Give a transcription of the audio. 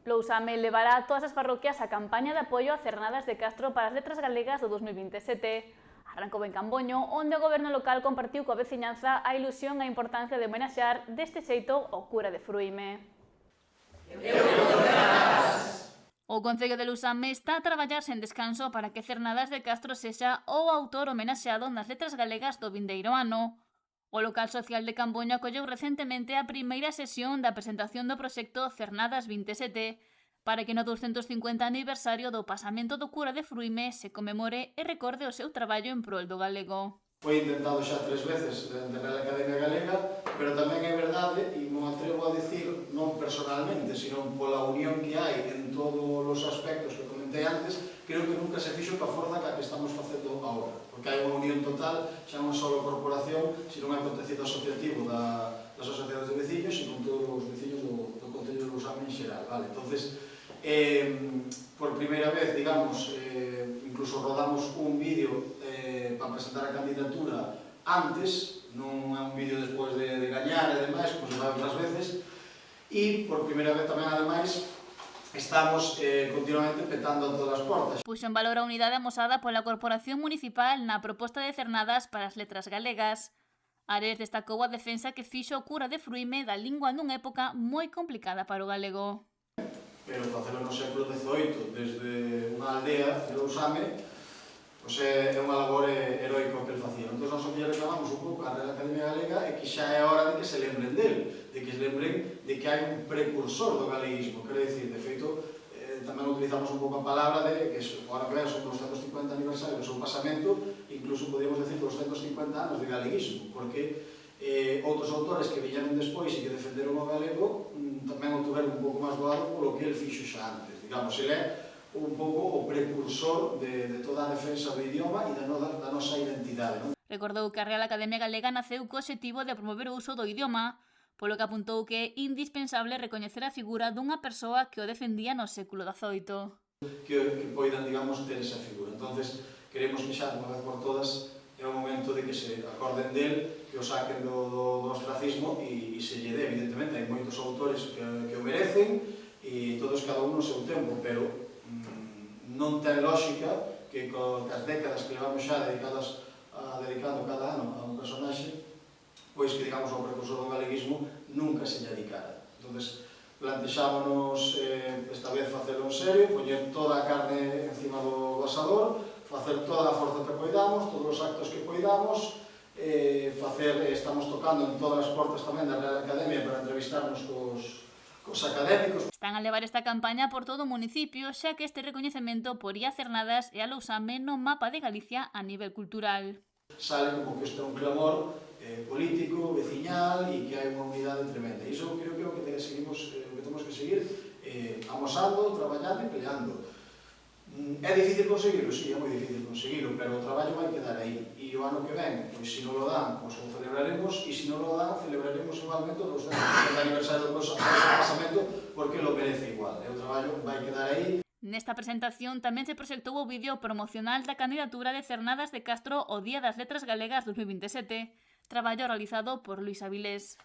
Lousame levará a todas as parroquias a campaña de apoio a Cernadas de Castro para as letras galegas do 2027. Arrancou en Camboño, onde o goberno local compartiu coa veciñanza a ilusión e a importancia de homenaxear deste xeito o cura de Fruime. O Concello de Lousame está a traballar sen descanso para que Cernadas de Castro sexa o autor homenaxeado nas letras galegas do vindeiro ano. O local social de Camboño acolleu recentemente a primeira sesión da presentación do proxecto Cernadas 27 para que no 250 aniversario do pasamento do cura de Fruime se conmemore e recorde o seu traballo en prol do galego. Foi intentado xa 3 veces na Real Academia Galega, pero tamén é verdade, e non atrevo a dicir non personalmente, sino pola unión que hai en todos os aspectos que comentei antes, creo que nunca se fixo coa forza que estamos facendo agora, porque hai unha unión total, xa non só a corporación, sino un acontecido asociativo das asociacións de veciños e con todos os veciños do Concello de Lousame en xeral, vale? Entonces, por primeira vez, digamos, incluso rodamos un vídeo para presentar a candidatura antes, non é un vídeo despois de gañar e demais, como se fai outras veces, e por primeira vez tamén, ademais, estamos continuamente petando a todas as portas. Puxo en valor a unidade amosada pola Corporación Municipal na proposta de Cernadas para as letras galegas. Ares destacou a defensa que fixo o cura de Fruime da lingua nunha época moi complicada para o galego. Pero facelo no século XVIII, desde unha aldea de Lousame, pois é unha labor heroica o que ele facía. Entón, nós o que reclamamos un pouco á Real Academia Galega é que xa é hora de que se lembren del, de que se lembren de que hai un precursor do galeguismo. Quero dicir, de feito, tamén utilizamos un pouco a palabra de que agora que ven son 250 aniversario do seu pasamento, incluso podíamos decir 250 anos de galeguismo, porque outros autores que viñeron despois e que defenderon o galego tamén o tuveron un pouco máis doado polo que ele fixo xa antes. Digamos, ele é un pouco o precursor de toda a defensa do idioma e da nosa identidade. Recordou que a Real Academia Galega naceu co obxectivo de promover o uso do idioma, polo que apuntou que é indispensable recoñecer a figura dunha persoa que o defendía no século XVIII. Que poidan, digamos, ter esa figura. Entonces, queremos que xa, unha vez por todas, é o momento de que se acorden del, que o saquen do ostracismo e se lle dé. Evidentemente, hai moitos autores que o merecen e todos cada un no seu tempo, pero non ten lógica que as décadas que levamos xa dedicando cada ano a un personaxe, pois que, digamos, ao precursor do galeguismo nunca se lle dedicara. Entón, plantexámonos esta vez facelo en serio, poñer toda a carne encima do asador, facer toda a forza que poidamos, todos os actos que poidamos, estamos tocando en todas as portas tamén da Real Academia para entrevistarnos cos académicos. Están a levar esta campaña por todo o municipio, xa que este recoñecemento poría Cernadas e a Lousame no mapa de Galicia a nivel cultural. Sale como que isto é un clamor político, veciñal e que hai unha unidade tremenda. Iso creo que é o que temos que seguir amosando, traballando e peleando. É difícil conseguirlo? Sí, é moi difícil conseguirlo, pero o traballo vai quedar aí. E o ano que ven, pois se non lo dan, pois o celebraremos, e se non lo dan, celebraremos igualmente o 250 aniversario do pasamento, porque lo merece igual. O traballo vai quedar aí. Nesta presentación tamén se proxectou o vídeo promocional da candidatura de Cernadas de Castro ao Día das Letras Galegas 2027, traballo realizado por Luís Avilés.